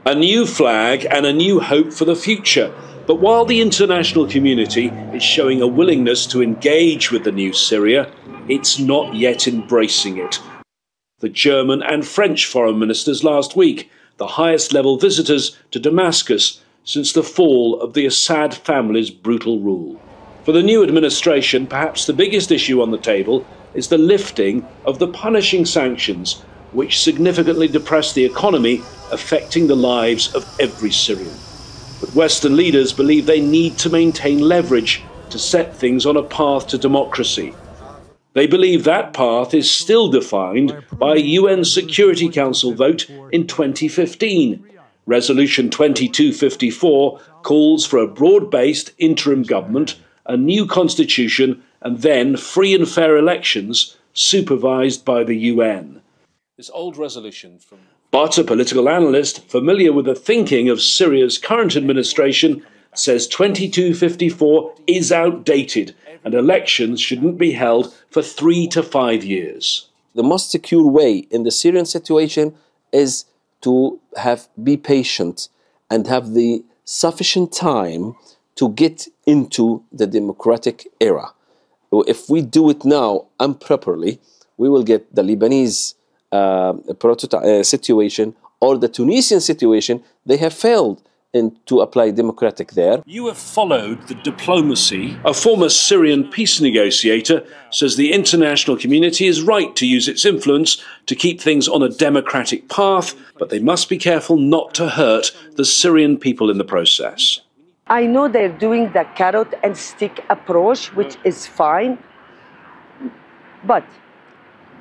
A new flag and a new hope for the future. But while the international community is showing a willingness to engage with the new Syria, it's not yet embracing it. The German and French foreign ministers last week, the highest level visitors to Damascus since the fall of the Assad family's brutal rule. For the new administration, perhaps the biggest issue on the table is the lifting of the punishing sanctions, which significantly depress the economy, affecting the lives of every Syrian. But Western leaders believe they need to maintain leverage to set things on a path to democracy. They believe that path is still defined by a UN Security Council vote in 2015. Resolution 2254 calls for a broad-based interim government, a new constitution, and then free and fair elections supervised by the UN. This old resolution But a political analyst familiar with the thinking of Syria's current administration says 2254 is outdated and elections shouldn't be held for 3 to 5 years. The most secure way in the Syrian situation is to be patient and have the sufficient time to get into the democratic era. If we do it now improperly, we will get the Lebanese situation or the Tunisian situation. They have failed to apply democratic there. You have followed the diplomacy. A former Syrian peace negotiator says the international community is right to use its influence to keep things on a democratic path, but they must be careful not to hurt the Syrian people in the process. I know they're doing the carrot and stick approach, which is fine, but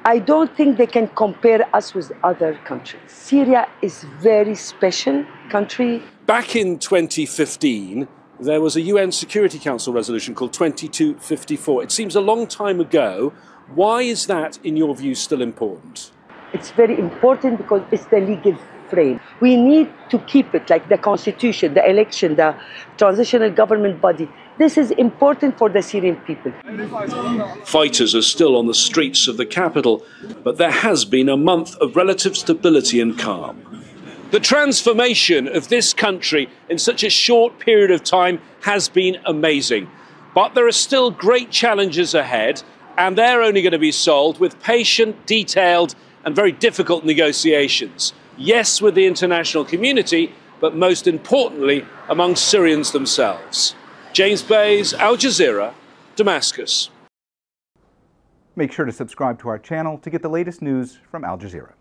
I don't think they can compare us with other countries. Syria is a very special country. Back in 2015, there was a UN Security Council resolution called 2254. It seems a long time ago. Why is that, in your view, still important? It's very important because it's the legal frame. We need to keep it like the constitution, the election, the transitional government body. This is important for the Syrian people. Fighters are still on the streets of the capital, but there has been a month of relative stability and calm. The transformation of this country in such a short period of time has been amazing. But there are still great challenges ahead, and they're only going to be solved with patient, detailed, and very difficult negotiations. Yes, with the international community, but most importantly, among Syrians themselves. James Bays, Al Jazeera, Damascus. Make sure to subscribe to our channel to get the latest news from Al Jazeera.